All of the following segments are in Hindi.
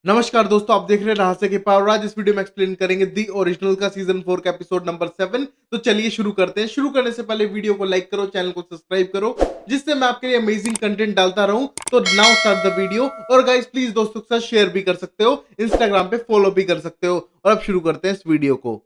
नमस्कार दोस्तों, आप देख रहे हैं रहस्य के पावर। आज इस वीडियो में एक्सप्लेन करेंगे दी ओरिजिनल का सीजन 4 का एपिसोड नंबर 7। तो चलिए शुरू करते हैं। शुरू करने से पहले वीडियो को लाइक करो, चैनल को सब्सक्राइब करो, जिससे मैं आपके लिए अमेजिंग कंटेंट डालता रहूं। तो नाउ स्टार्ट द वीडियो। और गाइस प्लीज दोस्तों के साथ शेयर भी कर सकते हो, इंस्टाग्राम पे फॉलो भी कर सकते हो। और अब शुरू करते हैं इस वीडियो को।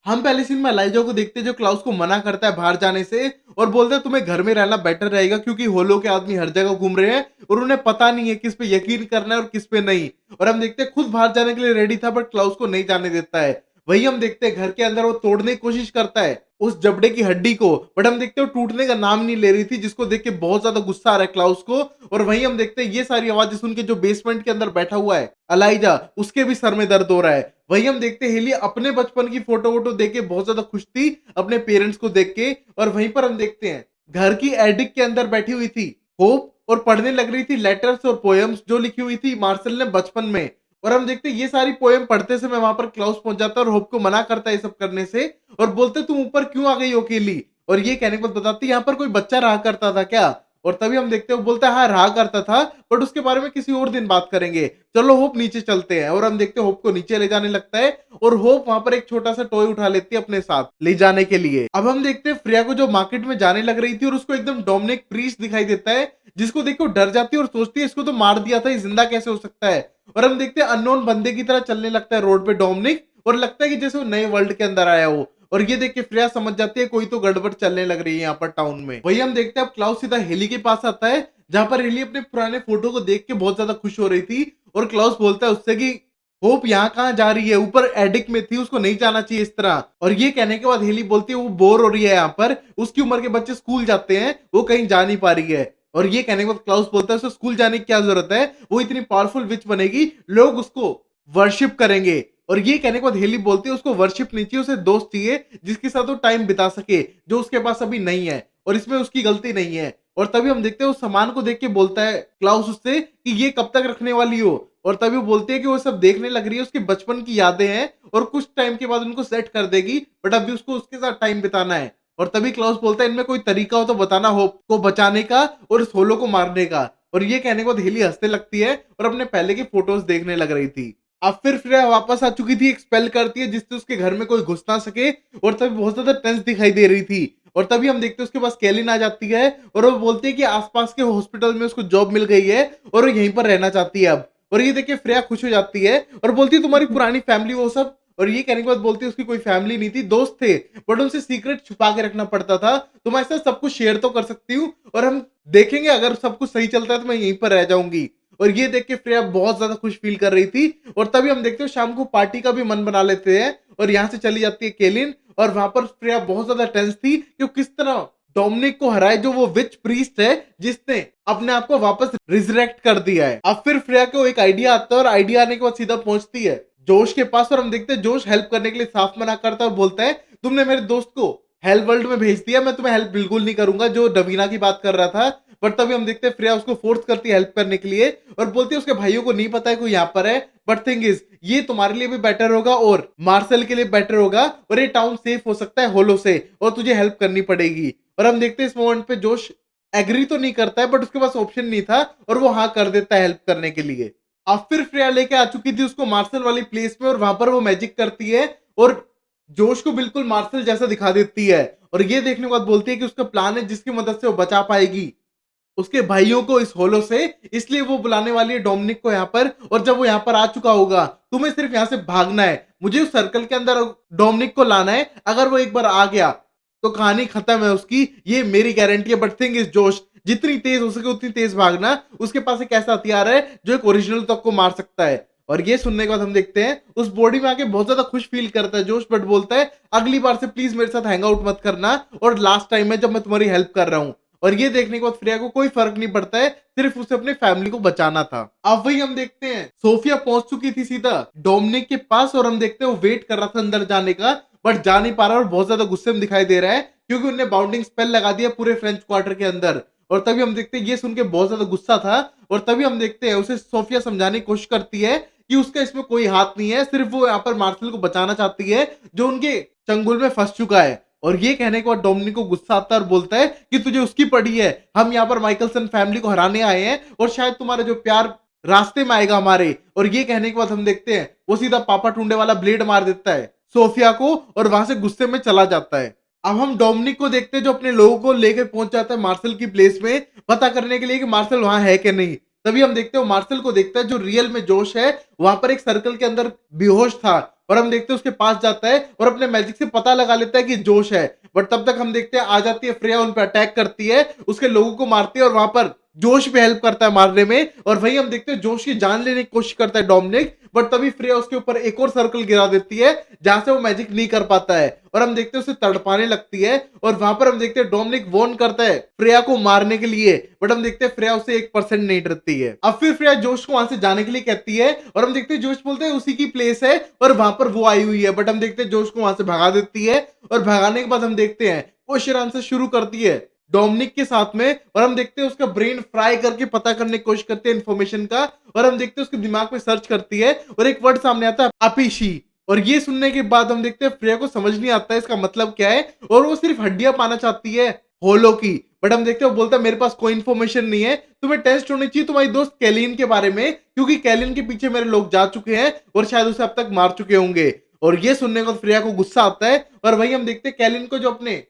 हम पहले सीन में एलाइजा को देखते हैं जो क्लाउस को मना करता है बाहर जाने से और बोलता है तुम्हें घर में रहना बेटर रहेगा क्योंकि होलो के आदमी हर जगह घूम रहे हैं और उन्हें पता नहीं है किस पे यकीन करना है और किस पे नहीं। और हम देखते हैं खुद बाहर जाने के लिए रेडी था बट क्लाउस को नहीं जाने देता है। वही हम देखते हैं घर के अंदर वो तोड़ने की कोशिश करता है उस जबड़े की हड्डी को, बट हम देखते हैं वो टूटने का नाम नहीं ले रही थी, जिसको देख के बहुत ज्यादा गुस्सा आ रहा है क्लाउस को। और वहीं हम देखते हैं ये सारी आवाजें सुन के जो बेसमेंट के अंदर बैठा हुआ है अलाइजा, उसके भी सर में दर्द हो रहा है। वही हम देखते हैं हेली अपने बचपन की फोटो वोटो देख के बहुत ज्यादा खुश थी अपने पेरेंट्स को देख के। और वहीं पर हम देखते हैं घर की एडिक के अंदर बैठी हुई थी होप और पढ़ने लग रही थी लेटर्स और पोएम्स जो लिखी हुई थी मार्शल ने बचपन में। और हम देखते हैं ये सारी पोएम पढ़ते समय वहां पर क्लाउस पहुंच जाता है और होप को मना करता है ये सब करने से और बोलते तुम ऊपर क्यों आ गई हो अकेली। और ये कहने के बाद बताती यहाँ पर कोई बच्चा रहा करता था क्या। और तभी हम देखते हैं वो बोलता है हाँ रहा करता था बट उसके बारे में किसी और दिन बात करेंगे, चलो होप नीचे चलते हैं। और हम देखते हैं होप को नीचे ले जाने लगता है और होप वहां पर एक छोटा सा टॉय उठा लेती है अपने साथ ले जाने के लिए। अब हम देखते हैं फ्रिया को जो मार्केट में जाने लग रही थी और उसको एकदम डोमिनिक प्रीस्ट दिखाई देता है, जिसको देख के वो डर जाती है और सोचती है इसको तो मार दिया था, ये जिंदा कैसे हो सकता है। और हम देखते हैं अननोन बंदे की तरह चलने लगता है रोड पे डोमिनिक और लगता है कि जैसे वो नए वर्ल्ड के अंदर आया हो। और ये देख के फ्रिया समझ जाती है कोई तो गड़बड़ चलने लग रही है यहाँ पर टाउन में। वही हम देखते हैं अब क्लाउस सीधा हेली के पास आता है जहां पर हेली अपने पुराने फोटो को देख के बहुत ज्यादा खुश हो रही थी। और क्लाउस बोलता है उससे कि होप यहाँ कहाँ जा रही है, ऊपर एडिक में थी, उसको नहीं जाना चाहिए इस तरह। और ये कहने के बाद हेली बोलती है वो बोर हो रही है यहाँ पर, उसकी उम्र के बच्चे स्कूल जाते हैं, वो कहीं जा नहीं पा रही है। और ये कहने के बाद क्लाउस बोलता है उसे स्कूल जाने की क्या जरूरत है, वो इतनी पावरफुल विच बनेगी, लोग उसको वर्शिप करेंगे। और ये कहने के बाद हेली बोलती है उसको वर्शिप नहीं चाहिए, उसे दोस्त चाहिए जिसके साथ वो टाइम बिता सके, जो उसके पास अभी नहीं है और इसमें उसकी गलती नहीं है। और तभी हम देखते हैं उस सामान को देख के बोलता है क्लाउस उससे कि ये कब तक रखने वाली हो। और तभी वो बोलती है कि वो सब देखने लग रही है, उसके बचपन की यादें हैं और कुछ टाइम के बाद उनको सेट कर देगी बट अभी उसको उसके साथ टाइम बिताना है। और तभी क्लाउस बोलता है इनमें कोई तरीका हो तो बताना होप को बचाने का और इस होलो को मारने का। और ये कहने के बाद हेली हंसने लगती है और अपने पहले की फोटोज देखने लग रही थी। अब फिर फ्रेया वापस आ चुकी थी, एक्सपेल करती है जिससे उसके घर में कोई घुस ना सके और तभी बहुत ज्यादा टेंस दिखाई दे रही थी। और तभी हम देखते हैं उसके पास कैलिन आ जाती है और वो बोलती है कि आसपास के हॉस्पिटल में उसको जॉब मिल गई है और वो यहीं पर रहना चाहती है अब। और ये देख के फ्रेया खुश हो जाती है और बोलती है तुम्हारी पुरानी फैमिली वो सब। और ये कहने के बाद बोलती है उसकी कोई फैमिली नहीं थी, दोस्त थे बट उनसे सीक्रेट छुपा के रखना पड़ता था, तुम्हारे साथ सब कुछ शेयर तो कर सकती हूँ और हम देखेंगे अगर सब कुछ सही चलता है तो मैं यहीं पर रह जाऊंगी। और ये देख के फ्रेया बहुत ज्यादा खुश फील कर रही थी। और तभी हम देखते हैं शाम को पार्टी का भी मन बना लेते हैं और यहाँ से चली जाती है केलिन। और वहां पर फ्रेया बहुत ज्यादा टेंस थी कि वो किस तरह डोमिनिक को हराए, जो वो विच प्रीस्ट है जिसने अपने आप को वापस रिजरेक्ट कर दिया है। अब फिर फ्रेया को एक आइडिया आता है और आइडिया आने के बाद सीधा पहुंचती है जोश के पास और हम देखते हैं जोश हेल्प करने के लिए साफ मना करता है और बोलता है तुमने मेरे दोस्त को हेल्प वर्ल्ड में भेज दिया, मैं तुम्हें हेल्प बिल्कुल नहीं करूंगा, जो डवीना की बात कर रहा था। बट तभी हम देखते हैं फ्रेया उसको फोर्स करती है हेल्प करने के लिए और बोलती है उसके भाइयों को नहीं पता है कोई यहाँ पर है, बट थिंग इज ये तुम्हारे लिए भी बेटर होगा और मार्शल के लिए बेटर होगा और ये टाउन सेफ हो सकता है होलो से और तुझे हेल्प करनी पड़ेगी। और हम देखते हैं इस मोमेंट पे जोश एग्री तो नहीं करता है बट उसके पास ऑप्शन नहीं था और वो हाँ कर देता है हेल्प करने के लिए। अब फिर फ्रेया लेके आ चुकी थी उसको मार्शल वाली प्लेस में और वहां पर वो मैजिक करती है और जोश को बिल्कुल मार्शल जैसा दिखा देती है। और ये देखने के बाद बोलती है कि उसका प्लान है जिसकी मदद से वो बचा पाएगी उसके भाइयों को इस होलो से, इसलिए वो बुलाने वाली है डोमिनिक को यहाँ पर। और जब वो यहाँ पर आ चुका होगा तुम्हें सिर्फ यहाँ से भागना है, मुझे उस सर्कल के अंदर डोमिनिक को लाना है, अगर वो एक बार आ गया तो कहानी खत्म है उसकी, ये मेरी गारंटी है। बट थिंग इज जोश जितनी तेज हो सके उतनी तेज भागना, उसके पास एक ऐसा हथियार है जो एक ओरिजिनल तक को मार सकता है। और ये सुनने के बाद हम देखते हैं उस बॉडी में आके बहुत ज्यादा खुश फील करता है जोश, बट बोलता है अगली बार से प्लीज मेरे साथ हैंग आउट मत करना और लास्ट टाइम है जब मैं तुम्हारी हेल्प कर रहा हूँ। और ये देखने के बाद फ्रेया को कोई फर्क नहीं पड़ता है, सिर्फ उसे अपने फैमिली को बचाना था। अब वही हम देखते हैं सोफिया पहुंच चुकी थी सीधा डोमिनिक के पास और हम देखते हैं वो वेट कर रहा था अंदर जाने का बट जा नहीं पा रहा और बहुत ज्यादा गुस्से में दिखाई दे रहा है क्योंकि उन्हें बाउंडिंग स्पेल लगा दिया पूरे फ्रेंच क्वार्टर के अंदर। और तभी हम देखते हैं ये सुन के बहुत ज्यादा गुस्सा था और तभी हम देखते हैं उसे सोफिया समझाने की कोशिश करती है कि उसका इसमें कोई हाथ नहीं है, सिर्फ वो यहाँ पर मार्शल को बचाना चाहती है जो उनके चंगुल में फंस चुका है। और ये कहने के बाद डोमिनिक को गुस्सा आता है और बोलता है कि तुझे उसकी पड़ी है, हम यहाँ पर माइकलसन फैमिली को हराने आए हैं और शायद तुम्हारा जो प्यार रास्ते में आएगा हमारे। और ये कहने के बाद हम देखते हैं वो सीधा पापा टुंडे वाला ब्लेड मार देता है सोफिया को और वहां से गुस्से में चला जाता है। अब हम डोमिनिक को देखते हैं जो अपने लोगों को लेकर पहुंच जाता है मार्शल की प्लेस में पता करने के लिए कि मार्शल वहां है कि नहीं। तभी हम देखते हैं मार्शल को देखता है जो रियल में जोश है वहां पर एक सर्कल के अंदर बेहोश था और हम देखते हैं उसके पास जाता है और अपने मैजिक से पता लगा लेता है कि जोश है। बट तब तक हम देखते हैं आ जाती है फ्रेया, उन पर अटैक करती है, उसके लोगों को मारती है और वहां पर जोश भी हेल्प करता है मारने में। और वही हम देखते हैं जोश की जान लेने की कोशिश करता है डोमिनिक, बट तभी फ्रेया उसके ऊपर एक और सर्कल गिरा देती है जहां से वो मैजिक नहीं कर पाता है और हम देखते हैं उसे तड़पाने लगती है। और वहां पर हम देखते हैं डोमिनिक वॉर्न करता है फ्रेया को मारने के लिए, बट हम देखते हैं फ्रेया उससे 1% नहीं डरती है। अब फिर फ्रेया जोश को वहां से जाने के लिए कहती है और हम देखते हैं जोश बोलते हैं उसी की प्लेस है और वहां पर वो आई हुई है, बट हम देखते हैं जोश को वहां से भगा देती है। और भगाने के बाद हम देखते हैं क्वेश्चन आंसर शुरू करती है डोमिनिक के साथ में और हम देखते हैं उसका ब्रेन फ्राई करके पता करने की कोशिश करते हैं इन्फॉर्मेशन का। और हम देखते हैं उसके दिमाग में सर्च करती है और एक वर्ड सामने आता है अपिशी। और ये सुनने के बाद हम देखते हैं फ्रेया को समझ नहीं आता है इसका मतलब क्या है और वो सिर्फ हड्डियां पाना चाहती है होलो की। बट हम देखते हैं वो बोलता है मेरे पास कोई इन्फॉर्मेशन नहीं है, तुम्हें टेस्ट होनी चाहिए तुम्हारी दोस्त कैलिन के बारे में क्योंकि कैलिन के पीछे मेरे लोग जा चुके हैं और शायद उसे अब तक मार चुके होंगे। और ये सुनने को फ्रेया को गुस्सा आता है और वही हम देखते हैं कैलिन को जो अपने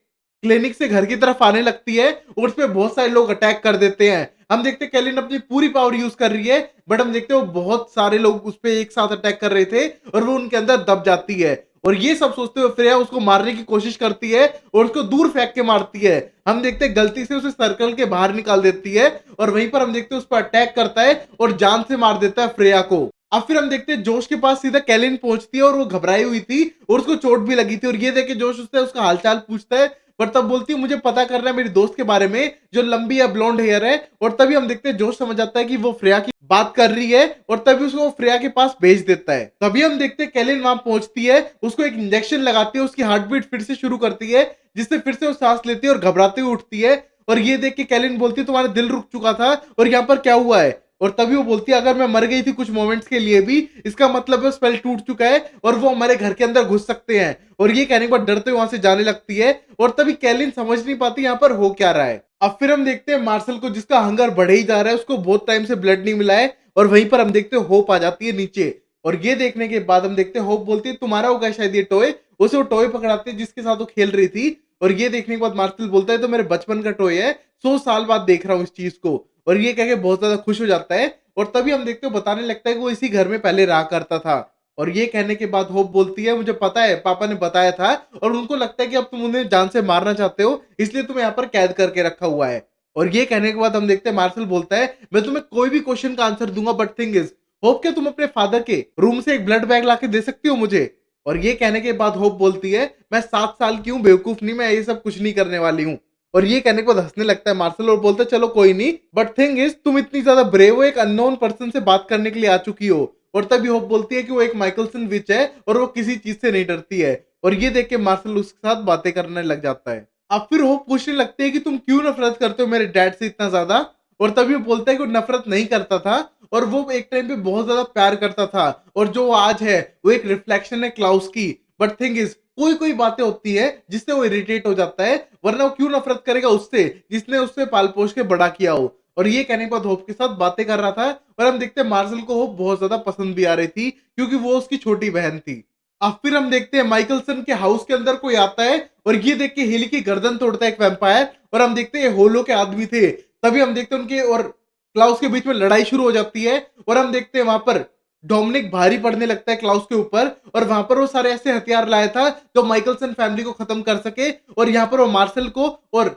क्लिनिक से घर की तरफ आने लगती है और उस पर बहुत सारे लोग अटैक कर देते हैं। हम देखते हैं कैलिन अपनी पूरी पावर यूज कर रही है, बट हम देखते हैं वो बहुत सारे लोग उस पर एक साथ अटैक कर रहे थे और वो उनके अंदर दब जाती है। और ये सब सोचते हुए फ्रेया उसको मारने की कोशिश करती है और उसको दूर फेंक के मारती है। हम देखते हैं गलती से उसे सर्कल के बाहर निकाल देती है और वहीं पर हम देखते हैं उस पर अटैक करता है और जान से मार देता है फ्रेया को। अब फिर हम देखते हैं जोश के पास सीधा कैलिन पहुंचती है और वो घबराई हुई थी और उसको चोट भी लगी थी। और ये देख के जोश उससे उसका हालचाल पूछता है, पर तब बोलती है मुझे पता करना है मेरी दोस्त के बारे में जो लंबी या ब्लॉन्ड हेयर है। और तभी हम देखते हैं जोश समझ आता है कि वो फ्रेया की बात कर रही है और तभी उसको फ्रेया के पास भेज देता है। तभी हम देखते हैं कैलिन वहां पहुंचती है, उसको एक इंजेक्शन लगाती है, उसकी हार्ट बीट फिर से शुरू करती है जिससे फिर से वो सांस लेती है और घबराते हुए उठती है। और ये देख के कैलिन बोलती है तुम्हारा दिल रुक चुका था और यहाँ पर क्या हुआ है। और तभी वो बोलती है अगर मैं मर गई थी कुछ मोमेंट्स के लिए भी इसका मतलब है स्पेल टूट चुका है और वो हमारे घर के अंदर घुस सकते हैं। और ये कहने के बाद डरते हुए वहां से जाने लगती है और तभी कैलिन समझ नहीं पाती यहाँ पर हो क्या रहा है। अब फिर हम देखते हैं मार्शल को जिसका हंगर बढ़े ही जा रहा है, उसको बहुत टाइम से ब्लड नहीं मिला है और वहीं पर हम देखते हैं होप आ जाती है नीचे। और ये देखने के बाद हम देखते हैं होप बोलती है तुम्हारा होगा शायद ये टॉय, उसे वो टॉय पकड़ाते हैं जिसके साथ वो खेल रही थी। और ये देखने के बाद मार्शल बोलता है तो मेरे बचपन का टॉय है, 100 साल बाद देख रहा हूँ इस चीज को। और ये कह के बहुत ज्यादा खुश हो जाता है और तभी हम देखते हो बताने लगता है कि वो इसी घर में पहले रहा करता था। और ये कहने के बाद होप बोलती है मुझे पता है पापा ने बताया था और उनको लगता है कि अब तुम उन्हें जान से मारना चाहते हो इसलिए तुम्हें यहाँ पर कैद करके रखा हुआ है। और ये कहने के बाद हम देखते हैं मार्शल बोलता है मैं तुम्हें कोई भी क्वेश्चन का आंसर दूंगा, बट थिंग इज होप क्या तुम अपने फादर के रूम से एक ब्लड बैग लाके दे सकती हो मुझे। और ये कहने के बाद होप बोलती है मैं 7 साल की हूँ, बेवकूफ नहीं, मैं ये सब कुछ नहीं करने वाली हूँ। और ये कहने के बाद हंसने लगता है मार्शल और बोलता है चलो कोई नहीं, बट थिंग इज तुम इतनी ज्यादा ब्रेव हो, एक अननोन पर्सन से बात करने के लिए आ चुकी हो। और तभी होप बोलती है कि वो एक माइकलसन विच है और वो किसी चीज से नहीं डरती है। और ये देख के मार्शल उसके साथ बातें करने लग जाता है। अब फिर होप पूछने लगती है कि तुम क्यों नफरत करते हो मेरे डैड से इतना ज्यादा। और तभी वो बोलता है कि वो नफरत नहीं करता था और वो एक टाइम पे बहुत ज्यादा प्यार करता था और जो वो आज है वो एक रिफ्लेक्शन है क्लाउस की। बट थिंग इज कोई कोई बातें होती है जिससे वो इरिटेट हो जाता है, वरना वो क्यों नफरत करेगा उससे जिसने उससे पाल पोस के बड़ा किया हो। और ये कहने के बाद होप के साथ बातें कर रहा था और हम देखते हैं मार्शल को होप बहुत ज्यादा पसंद भी आ रही थी क्योंकि वो उसकी छोटी बहन थी। अब फिर हम देखते हैं माइकलसन के हाउस के अंदर कोई आता है और ये देख के हेली की गर्दन तोड़ता है एक वैम्पायर और हम देखते हैं होलो के आदमी थे। तभी हम देखते हैं उनके और क्लाउस के बीच में लड़ाई शुरू हो जाती है और हम देखते हैं वहां पर डोमिनिक भारी पड़ने लगता है क्लाउस के ऊपर और वहां पर वो सारे ऐसे हथियार लाया था जो माइकलसन फैमिली को खत्म कर सके और यहाँ पर वो मार्शल को और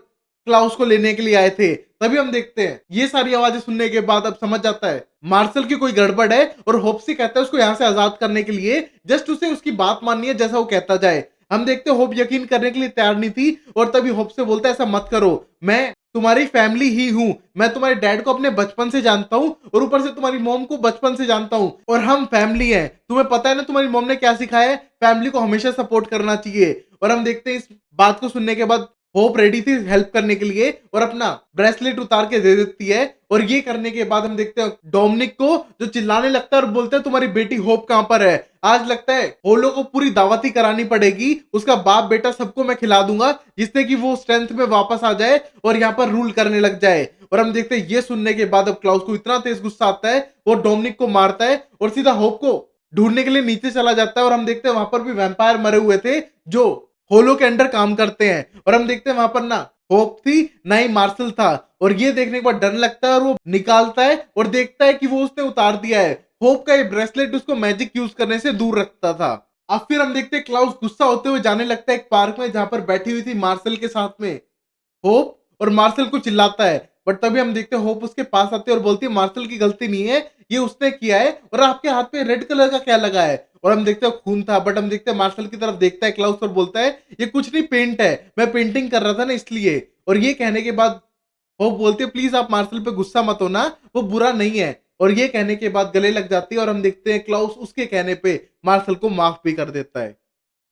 क्लाउस को लेने के लिए आए थे। तभी हम देखते हैं ये सारी आवाजें सुनने के बाद अब समझ जाता है मार्शल की कोई गड़बड़ है और होप से कहता है उसको यहाँ से आजाद करने के लिए जस्ट उसे उसकी बात माननी है जैसा वो कहता जाए। हम देखते हैं होप यकीन करने के लिए तैयार नहीं थी और तभी होप से बोलता है ऐसा मत करो, मैं तुम्हारी फैमिली ही हूँ, मैं तुम्हारे डैड को अपने बचपन से जानता हूँ और ऊपर से तुम्हारी मॉम को बचपन से जानता हूँ और हम फैमिली हैं। तुम्हें पता है ना तुम्हारी मॉम ने क्या सिखाया है, फैमिली को हमेशा सपोर्ट करना चाहिए। और हम देखते हैं इस बात को सुनने के बाद होप रेडी थी हेल्प करने के लिए और अपना ब्रेसलेट उतार के दे देती है। और ये करने के बाद हम देखते हैं डोमिनिक को जो चिल्लाने लगता है और बोलते हैं तुम्हारी बेटी होप कहां पर है। आज लगता है होलो को पूरी दावती करानी पड़ेगी, उसका बाप बेटा सबको मैं खिला दूंगा जिससे कि वो स्ट्रेंथ में वापस आ जाए और यहाँ पर रूल करने लग जाए। और हम देखते हैं ये सुनने के बाद अब क्लाउस को इतना तेज गुस्सा आता है, वो डोमिनिक को मारता है और सीधा होप को ढूंढने के लिए नीचे चला जाता है। और हम देखते हैं वहां पर भी वैम्पायर मरे हुए थे जो होलो के अंडर काम करते हैं। और हम देखते हैं वहां पर ना होप थी ना ही मार्शल था। और ये देखने के बाद डर लगता है और वो निकालता है और देखता है कि वो उसने उतार दिया है। होप का ये ब्रेसलेट उसको मैजिक यूज करने से दूर रखता था। अब फिर हम देखते हैं क्लाउस गुस्सा होते हुए जाने लगता है एक पार्क में जहां पर बैठी हुई थी मार्शल के साथ में होप, और मार्शल को चिल्लाता है। बट तभी हम देखते हैं होप उसके पास आती है और बोलती है मार्शल की गलती नहीं है, ये उसने किया है। और आपके हाथ पे रेड कलर का क्या लगा है? और हम देखते हैं खून था। बट हम देखते हैं मार्शल की तरफ देखता है क्लाउस और बोलता है ये कुछ नहीं, पेंट है, मैं पेंटिंग कर रहा था ना इसलिए। और ये कहने के बाद होप बोलती है प्लीज आप मार्शल पे गुस्सा मत होना, वो बुरा नहीं है। और ये कहने के बाद गले लग जाती है और हम देखते हैं क्लाउस उसके कहने पे मार्शल को माफ भी कर देता है।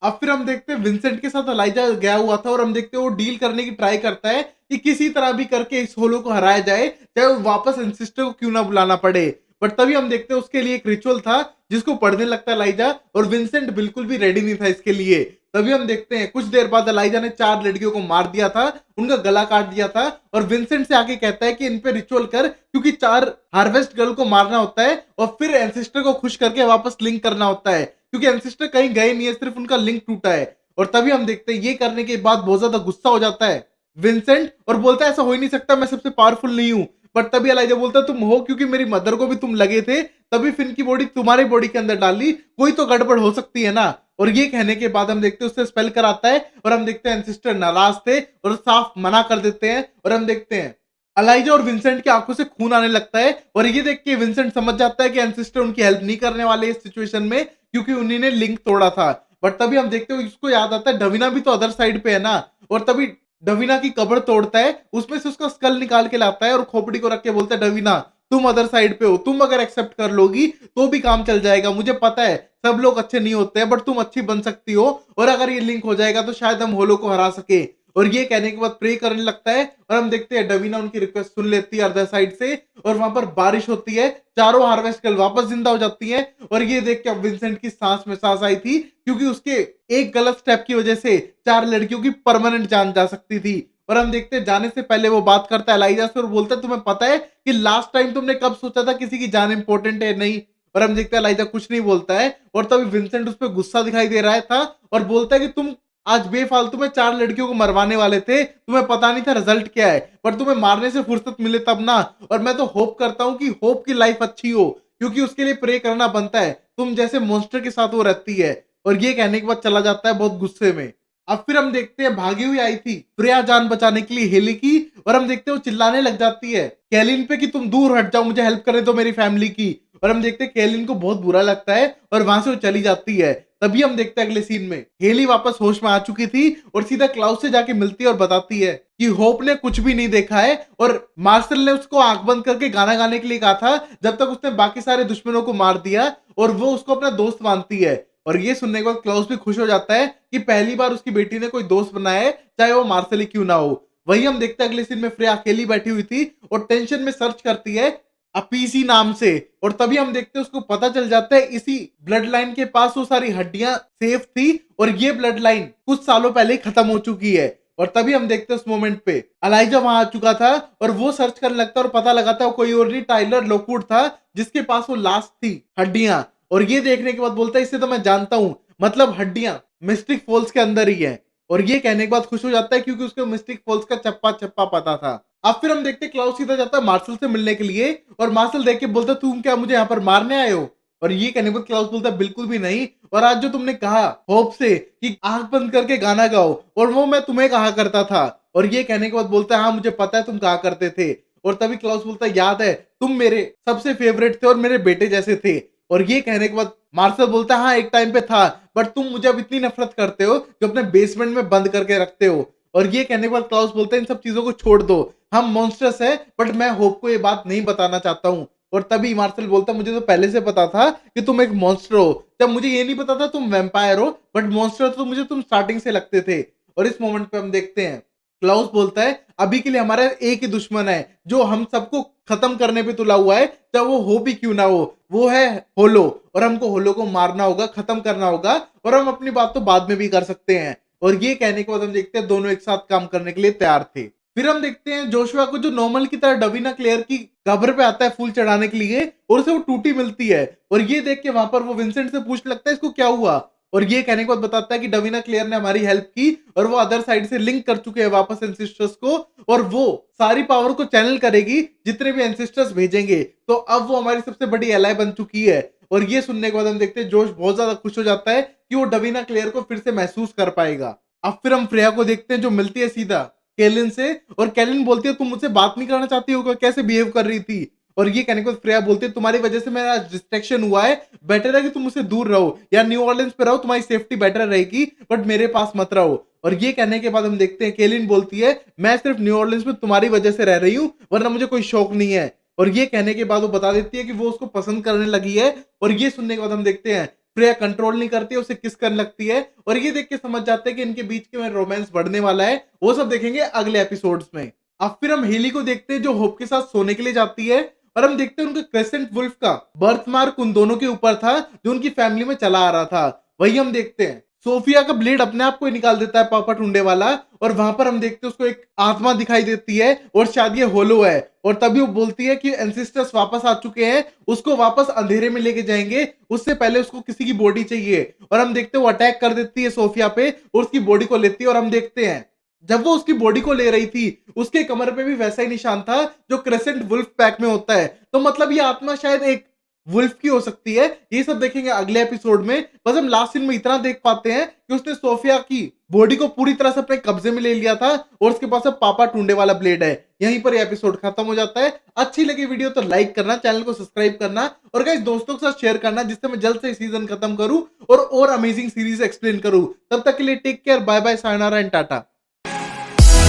अब फिर हम देखते हैं विंसेंट के साथ एलाइजा गया हुआ था और हम देखते हैं वो डील करने की ट्राई करता है कि किसी तरह भी करके इस होलो को हराया जाए, चाहे वो वापस इंसिस्टर को क्यों ना बुलाना पड़े। बट तभी हम देखते हैं उसके लिए एक रिचुअल था जिसको पढ़ने लगता है एलाइजा, और विंसेंट बिल्कुल भी रेडी नहीं था इसके लिए। तभी हम देखते हैं कुछ देर बाद एलाइजा ने 4 लड़कियों को मार दिया था, उनका गला काट दिया था। और विंसेंट से आके कहता है कि इन पे रिचुअल कर, क्योंकि 4 हार्वेस्ट गर्ल को मारना होता है और फिर एंसेस्टर को खुश करके वापस लिंक करना होता है, क्योंकि एंसेस्टर कहीं गए नहीं है, सिर्फ उनका लिंक टूटा है। और तभी हम देखते हैं ये करने के बाद बहुत ज्यादा गुस्सा हो जाता है विंसेंट और बोलता है ऐसा हो ही नहीं सकता, मैं सबसे पावरफुल नहीं हूं। बट तभी एलाइजा बोलता है तुम हो, क्योंकि मेरी मदर को भी तुम लगे थे, तभी फिन की बॉडी तुम्हारी बॉडी के अंदर डाली, कोई तो गड़बड़ हो सकती है ना। और ये कहने के बाद हम देखते हैं उससे स्पेल कराता है और हम देखते हैं एंसेस्टर नाराज थे और साफ मना कर देते हैं। और हम देखते हैं एलाइजा और विंसेंट की आंखों से खून आने लगता है और ये देख के विंसेंट समझ जाता है कि एंसेस्टर उनकी हेल्प नहीं करने वाले इस सिचुएशन में, क्योंकि उन्हीं ने लिंक तोड़ा था। बट तभी हम देखते हैं उसको याद आता है डवीना भी तो अदर साइड पे है ना। और तभी डवीना की कब्र तोड़ता है, उसमें से उसका स्कल निकाल के लाता है और खोपड़ी को रख के बोलता है डवीना तुम अदर साइड पे हो, तुम अगर एक्सेप्ट कर लोगी तो भी काम चल जाएगा। मुझे पता है सब लोग अच्छे नहीं होते हैं, बट तुम अच्छी बन सकती हो, और अगर ये लिंक हो जाएगा तो शायद हम होलो को हरा सके। और ये कहने के बाद प्रे करने लगता है और हम देखते हैं डवीना उनकी रिक्वेस्ट सुन लेती है अदर साइड से, और वहां पर बारिश होती है, चारों हार्वेस्ट गर्ल वापस जिंदा हो जाती हैं। और ये देख के अब विंसेंट की सांस में सांस आई थी, क्योंकि उसके एक गलत स्टेप की वजह से 4 लड़कियों की परमानेंट जान जा सकती थी। और हम देखते हैं जाने से पहले वो बात करता है एलाइजा से और बोलता है तुम्हें पता है कि लास्ट टाइम तुमने कब सोचा था किसी की जान इंपॉर्टेंट है नहीं। और हम देखते हैं एलाइजा कुछ नहीं बोलता है और तभी विंसेंट उस पर गुस्सा दिखाई दे रहा था और बोलता है कि तुम आज बेफालतू में 4 लड़कियों को मरवाने वाले थे, तुम्हें पता नहीं था रिजल्ट क्या है, पर तुम्हें मारने से फुर्सत मिले तब ना। और मैं तो होप करता हूँ कि होप की लाइफ अच्छी हो, क्योंकि उसके लिए प्रे करना बनता है, तुम जैसे मॉन्स्टर के साथ वो रहती है। और ये कहने के बाद चला जाता है बहुत गुस्से में। अब फिर हम देखते हैं भागी हुई आई थी फ्रेया जान बचाने के लिए हेली की, और हम देखते हैं वो चिल्लाने लग जाती है कैलिन पे कि तुम दूर हट जाओ, मुझे हेल्प करने दो मेरी फैमिली की। और हम देखते हैं कैलिन को बहुत बुरा लगता है और वहां से वो चली जाती है। तभी हम देखते हैं अगले सीन में हेली वापस होश में आ चुकी थी और सीधा क्लाउड से जाके मिलती है और बताती है कि होप ने कुछ भी नहीं देखा है और मार्शल ने उसको आंख बंद करके गाना गाने के लिए कहा था जब तक उसने बाकी सारे दुश्मनों को मार दिया, और वो उसको अपना दोस्त मानती है। और ये सुनने के बाद क्लाउस भी खुश हो जाता है कि पहली बार उसकी बेटी ने कोई दोस्त बनाया है, चाहे वो मार्शल ही क्यों ना हो। वही हम देखते हैं अगले सीन में फ्रेया अकेली बैठी हुई थी और टेंशन में सर्च करती है अपीसी नाम से, और तभी हम देखते हैं उसको पता चल जाता है इसी ब्लड लाइन के पास वो सारी हड्डियां सेफ थी और ये ब्लड लाइन कुछ सालों पहले ही खत्म हो चुकी है। और तभी हम देखते हैं उस मोमेंट पे एलाइजा वहां आ चुका था और वो सर्च करने लगता है और पता लगाता है वो कोई और नहीं टाइलर लॉकवुड था जिसके पास वो लास्ट थी हड्डियां। और ये देखने के बाद बोलता है इससे तो मैं जानता हूं, मतलब हड्डियां मिस्टिक फॉल्स के अंदर ही है। और ये कहने के बाद खुश हो जाता है क्योंकि उसको मिस्टिक फॉल्स का चप्पा चप्पा पता था। अब फिर हम देखते हैं क्लाउस सीधा जाता है मार्शल से मिलने के लिए और मार्शल देख के बोलता है तुम क्या मुझे यहाँ पर मारने आए हो? और ये कहने पर क्लाउस बोलता है बिल्कुल भी नहीं, और आज जो तुमने कहा होप से कि आंख बंद करके गाना गाओ, और वो मैं तुम्हें कहा करता था। और ये कहने के बाद बोलता है हाँ मुझे पता है तुम कहा करते थे। और तभी क्लाउस बोलता है याद है तुम मेरे सबसे फेवरेट थे और मेरे बेटे जैसे थे। और ये कहने के बाद मार्शल बोलता है हाँ एक टाइम पे था, बट तुम मुझे अब इतनी नफरत करते हो जो अपने बेसमेंट में बंद करके रखते हो। और ये कहने के बाद क्लाउस बोलता है इन सब चीजों को छोड़ दो, हम मॉन्स्टर्स है, बट मैं होप को ये बात नहीं बताना चाहता हूँ। और तभी मार्शल बोलता मुझे तो पहले से पता था कि तुम एक मॉन्स्टर हो, जब मुझे ये नहीं पता था तुम वैम्पायर हो, बट मॉन्स्टर तो मुझे तुम स्टार्टिंग से लगते थे। और इस मोमेंट पे हम देखते हैं क्लाउस बोलता है अभी के लिए हमारा एक ही दुश्मन है जो हम सबको खत्म करने पे तुला हुआ है, चाहे वो हो भी क्यों ना हो, वो है होलो। और हमको होलो को मारना होगा, खत्म करना होगा, और हम अपनी बात तो बाद में भी कर सकते हैं। और ये कहने के बाद हम देखते हैं दोनों एक साथ काम करने के लिए तैयार थे। फिर हम देखते हैं जोशुआ को जो नॉर्मल की तरह डवीना क्लेयर की कब्र पे आता है फूल चढ़ाने के लिए और उसे वो टूटी मिलती है और ये देख के वहां पर वो विंसेंट से पूछने लगता है इसको क्या हुआ और ये कहने के बाद बताता है कि डवीना क्लेयर ने हमारी हेल्प की और वो अदर साइड से लिंक कर चुके हैं वापस एंसिस्टर्स को और वो सारी पावर को चैनल करेगी जितने भी एंसिस्टर्स भेजेंगे तो अब वो हमारी सबसे बड़ी एलाई बन चुकी है और ये सुनने के बाद हम देखते हैं जोश बहुत ज्यादा खुश हो जाता है कि वो डवीना क्लेयर को फिर से महसूस कर पाएगा। अब फिर हम फ्रेया को देखते हैं जो मिलती है सीधा केलिन से और केलिन बोलती है तुम मुझसे बात नहीं करना चाहती हो कैसे बिहेव कर रही थी और ये कहने को फ्रेया बोलती है तुम्हारी वजह से मेरा डिस्ट्रैक्शन हुआ है बेटर है कि तुम मुझसे दूर रहो या न्यू ऑर्लियंस पे रहो तुम्हारी सेफ्टी बेटर रहेगी बट मेरे पास मत रहो और ये कहने के बाद हम देखते हैं केलिन बोलती है मैं सिर्फ न्यू ऑर्लियंस में तुम्हारी वजह से रह रही हूँ वरना मुझे कोई शौक नहीं है और ये कहने के बाद वो बता देती है कि वो उसको पसंद करने लगी है और ये सुनने के बाद हम देखते हैं फ्रेया कंट्रोल नहीं करती है उसे किस करने लगती है और ये देख के समझ जाते हैं कि इनके बीच के में रोमांस बढ़ने वाला है वो सब देखेंगे अगले एपिसोड्स में। अब फिर हम हेली को देखते हैं जो होप के साथ सोने के लिए जाती है और हम देखते हैं उनका क्रेसेंट वुल्फ का बर्थ मार्क उन दोनों के ऊपर था जो उनकी फैमिली में चला आ रहा था वही हम देखते हैं सोफिया का ब्लेड अपने आप को ही निकाल देता है पापा टुंडे वाला और वहां पर हम देखते हैं उसको एक आत्मा दिखाई देती है और शायद ये होलो है और तभी वो बोलती है कि एंसिस्टर्स वापस आ चुके हैं उसको वापस अंधेरे में लेके जाएंगे उससे पहले उसको किसी की बॉडी चाहिए और हम देखते हैं वो अटैक कर देती है सोफिया पे और उसकी बॉडी को लेती है और हम देखते हैं जब वो उसकी बॉडी को ले रही थी उसके कमर पे भी वैसा ही निशान था जो क्रेसेंट वुल्फ पैक में होता है तो मतलब ये आत्मा शायद एक वुल्फ की हो सकती है ये सब देखेंगे अगले एपिसोड में बस हम लास्ट सीन में इतना देख पाते हैं कि उसने सोफिया की बॉडी को पूरी तरह से अपने कब्जे में ले लिया था और उसके पास अब पापा टूंडे वाला ब्लेड है यहीं पर ये एपिसोड खत्म हो जाता है। अच्छी लगी वीडियो तो लाइक करना चैनल को सब्सक्राइब करना और गाइस दोस्तों के साथ शेयर करना जिससे मैं जल्द से सीजन खत्म करूं और अमेजिंग सीरीज एक्सप्लेन करूं। तब तक के लिए take care bye bye sayonara and tata.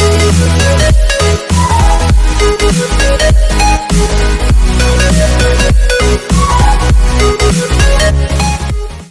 We'll be right back.